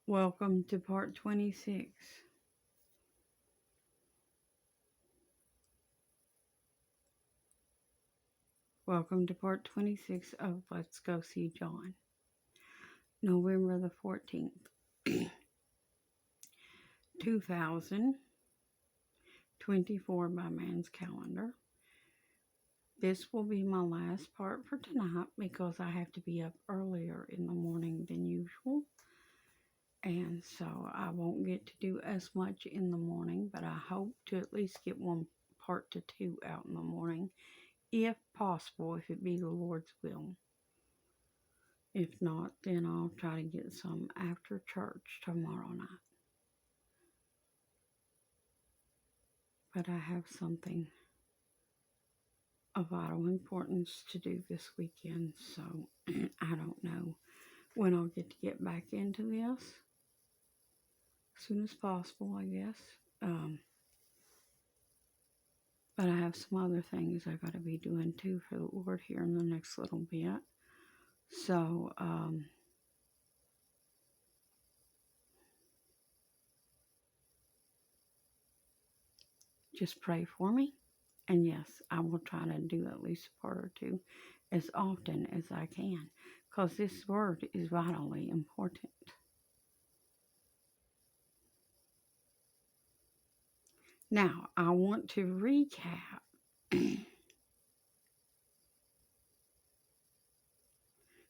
Welcome to part 26. Welcome to part 26 of Let's Go See John. November the 14th, 2024 by man's calendar. This will be my last part for tonight because I have to be up earlier in the morning than usual. And so I won't get to do as much in the morning, but I hope to at least get one part to two out in the morning, if possible, if it be the Lord's will. If not, then I'll try to get some after church tomorrow night. But I have something of vital importance to do this weekend, so I don't know when I'll get back into this. As soon as possible, I guess. But I have some other things I got to be doing too for the Lord here in the next little bit. So, just pray for me. And yes, I will try to do at least a part or two as often as I can, because this word is vitally important. Now, I want to recap,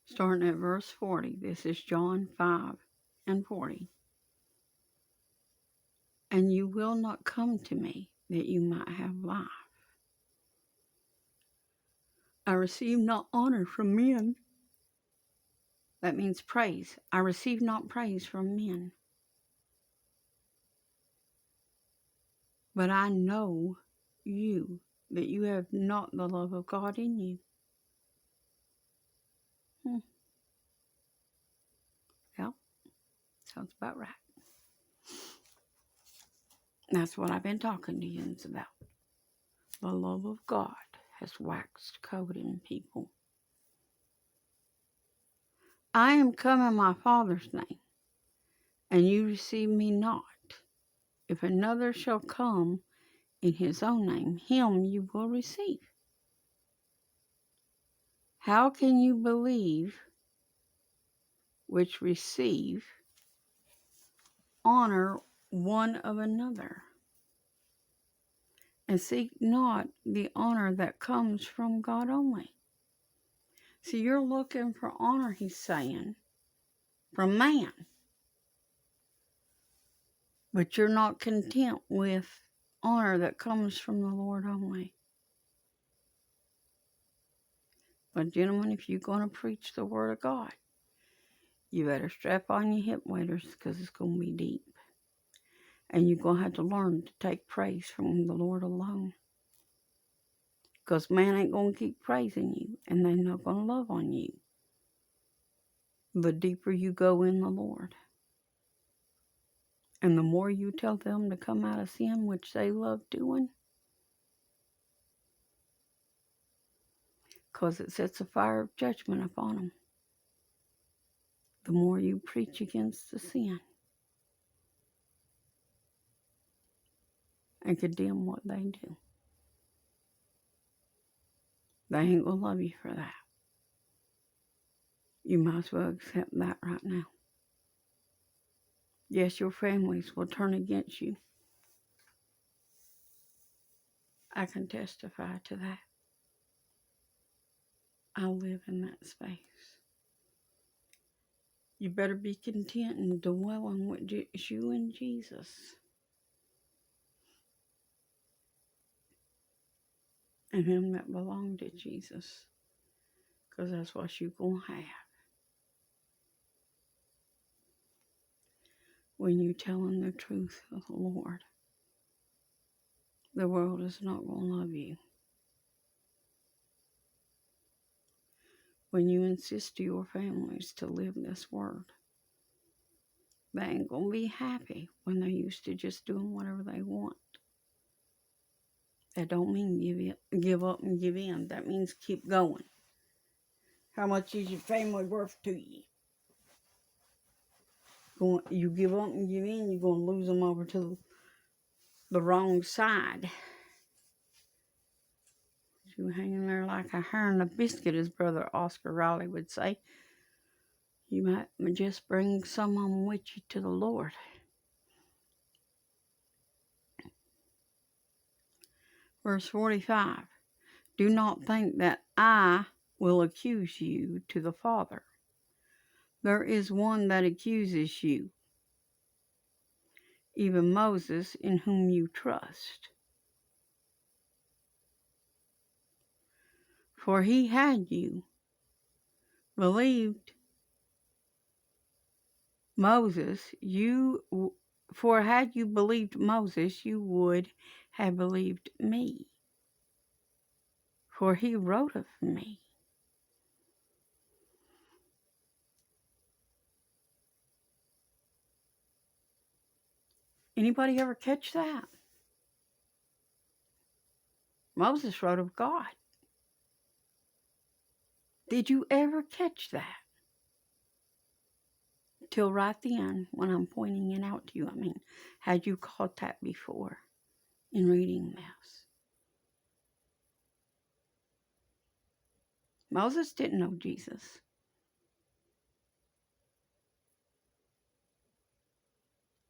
starting at verse 40. This is John 5 and 40. And you will not come to me that you might have life. I receive not honor from men. That means praise. I receive not praise from men. But I know you, that you have not the love of God in you. Well, sounds about right. That's what I've been talking to you about. The love of God has waxed cold in people. I am come in my Father's name, and you receive me not. If another shall come in his own name, him you will receive. How can you believe which receive honor one of another, and seek not the honor that comes from God only? See, you're looking for honor, he's saying, from man. But you're not content with honor that comes from the Lord only. But gentlemen, if you're going to preach the Word of God, you better strap on your hip waders, because it's going to be deep. And you're going to have to learn to take praise from the Lord alone. Because man ain't going to keep praising you, and they're not going to love on you the deeper you go in the Lord. And the more you tell them to come out of sin, which they love doing, because it sets a fire of judgment upon them. The more you preach against the sin and condemn what they do, they ain't going to love you for that. You might as well accept that right now. Yes, your families will turn against you. I can testify to that. I live in that space. You better be content and dwelling with you and Jesus. And him that belong to Jesus. Because that's what you're going to have. When you're telling the truth of the Lord, the world is not going to love you. When you insist to your families to live this word, they ain't going to be happy when they're used to just doing whatever they want. That don't mean give up and give in. That means keep going. How much is your family worth to you? You give up and give in, you're going to lose them over to the wrong side. You hanging there like a hair in a biscuit, as Brother Oscar Riley would say. You might just bring someone with you to the Lord. Verse 45. Do not think that I will accuse you to the Father. There is one that accuses you, even Moses, in whom you trust. For he had you believed Moses, for had you believed Moses, you would have believed me, for he wrote of me. Anybody ever catch that? Moses wrote of God. Did you ever catch that? Till right then, when I'm pointing it out to you. I mean, had you caught that before in reading this? Moses didn't know Jesus.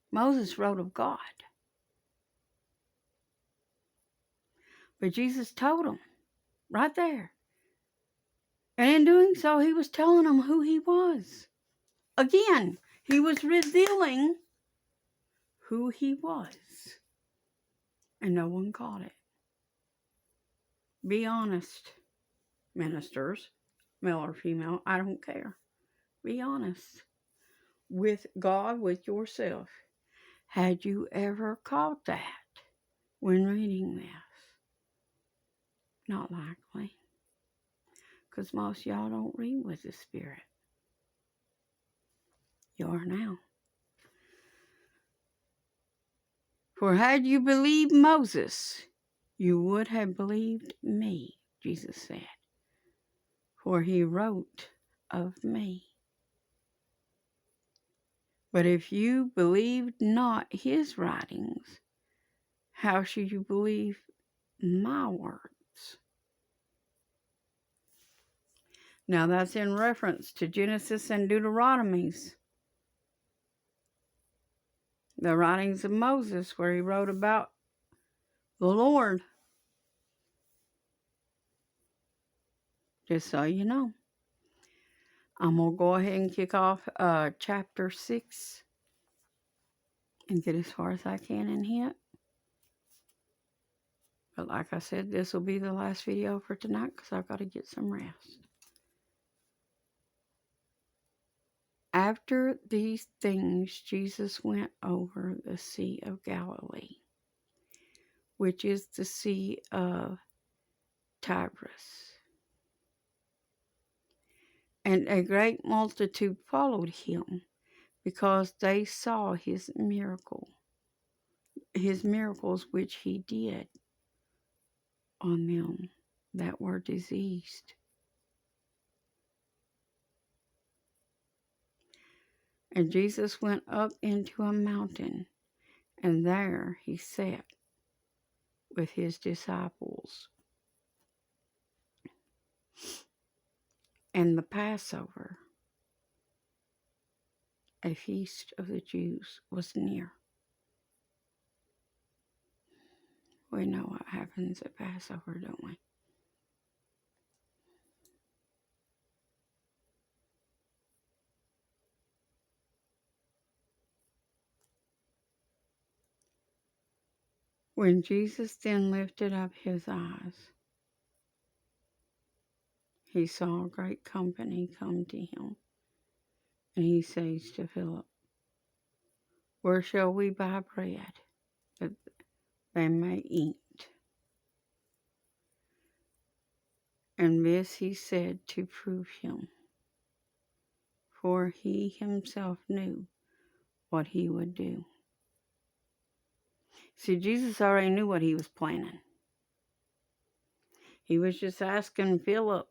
Moses wrote of God. But Jesus told him right there. And in doing so, he was telling them who he was. Again, he was revealing who he was. And no one caught it. Be honest, ministers, male or female, I don't care. Be honest with God, with yourself. Had you ever caught that when reading this? Not likely. Because most y'all don't read with the Spirit. You are now. For had you believed Moses, you would have believed me, Jesus said. For he wrote of me. But if you believed not his writings, how should you believe my words? Now that's in reference to Genesis and Deuteronomies. The writings of Moses, where he wrote about the Lord. Just so you know. I'm going to go ahead and kick off chapter 6 and get as far as I can in here. But like I said, this will be the last video for tonight because I've got to get some rest. After these things, Jesus went over the Sea of Galilee, which is the Sea of Tiberias. And a great multitude followed him because they saw his miracles which he did on them that were diseased. And Jesus went up into a mountain, and there he sat with his disciples. And the Passover, a feast of the Jews, was near. We know what happens at Passover, don't we? When Jesus then lifted up his eyes, he saw a great company come to him, and he says to Philip, "Where shall we buy bread that they may eat?" And this he said to prove him, for he himself knew what he would do. See, Jesus already knew what he was planning. He was just asking Philip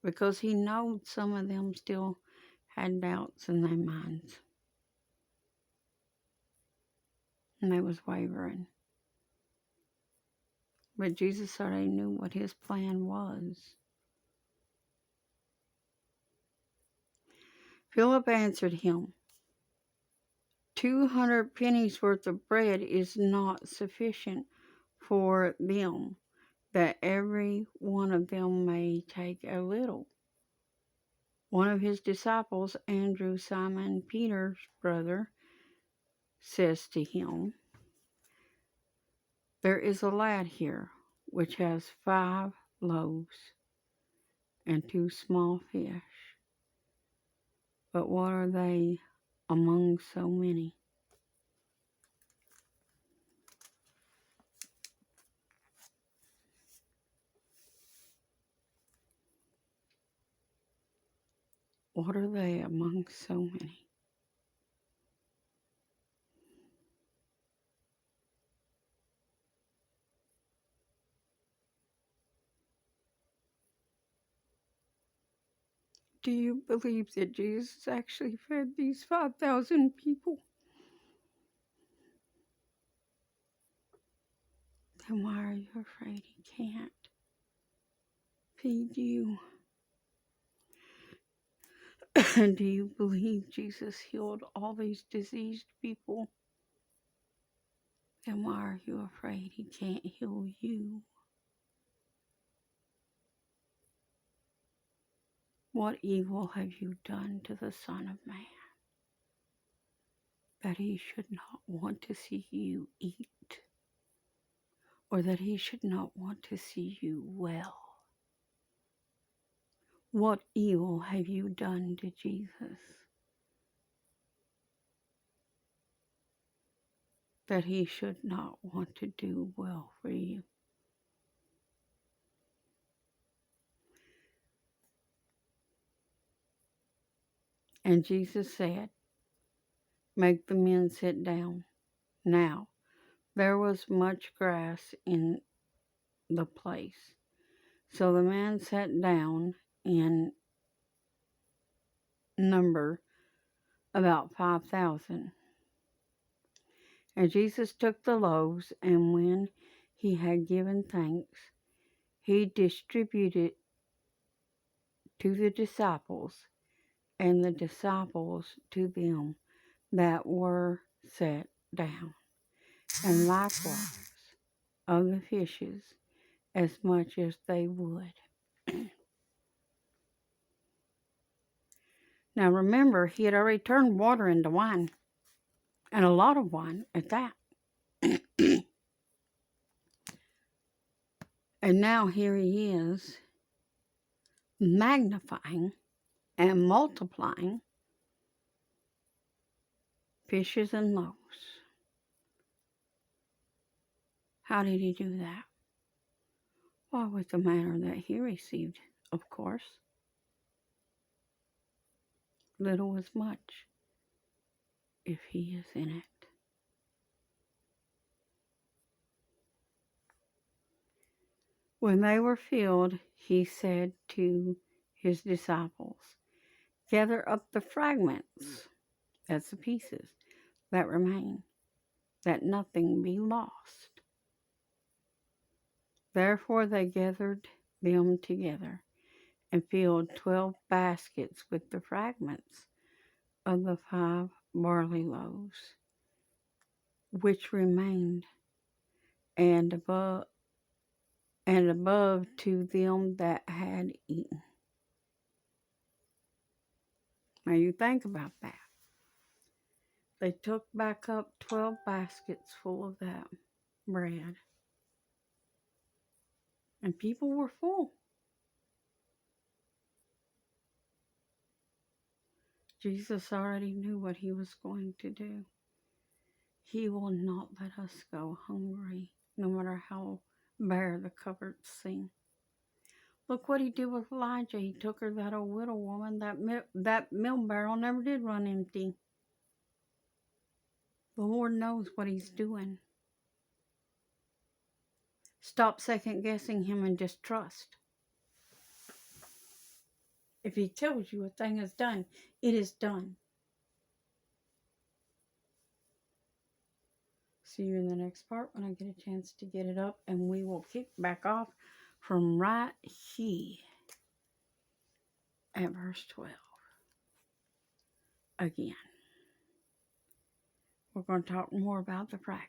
because he knew some of them still had doubts in their minds. And they was wavering. But Jesus already knew what his plan was. Philip answered him, 200 pennies worth of bread is not sufficient for them, that every one of them may take a little. One of his disciples, Andrew, Simon Peter's brother, says to him, there is a lad here which has 5 loaves and 2 small fish. But what are they among so many? What are they among so many? Do you believe that Jesus actually fed these 5,000 people? Then why are you afraid he can't feed you? Do you believe Jesus healed all these diseased people? Then why are you afraid he can't heal you? What evil have you done to the Son of Man, that he should not want to see you eat, or that he should not want to see you well? What evil have you done to Jesus, that he should not want to do well for you? And Jesus said, make the men sit down. Now, there was much grass in the place. So the men sat down, in number about 5,000. And Jesus took the loaves, and when he had given thanks, he distributed to the disciples, and the disciples to them that were set down, and likewise of the fishes, as much as they would. Now remember, he had already turned water into wine, and a lot of wine at that. And now here he is, magnifying and multiplying fishes and loaves. How did he do that? Well, with the manner that he received, of course. Little is much, if he is in it. When they were filled, he said to his disciples, gather up the fragments, that's the pieces, that remain, that nothing be lost. Therefore they gathered them together, and filled 12 baskets with the fragments of the 5 barley loaves, which remained, and above to them that had eaten. Now you think about that. They took back up 12 baskets full of that bread, and people were full. Jesus already knew what he was going to do. He will not let us go hungry, no matter how bare the cupboards seem. Look what he did with Elijah. He took her, that old widow woman. That mill barrel never did run empty. The Lord knows what he's doing. Stop second guessing him and just trust. If he tells you a thing is done, it is done. See you in the next part when I get a chance to get it up, and we will kick back off from right here at verse 12 again. We're going to talk more about the fragment.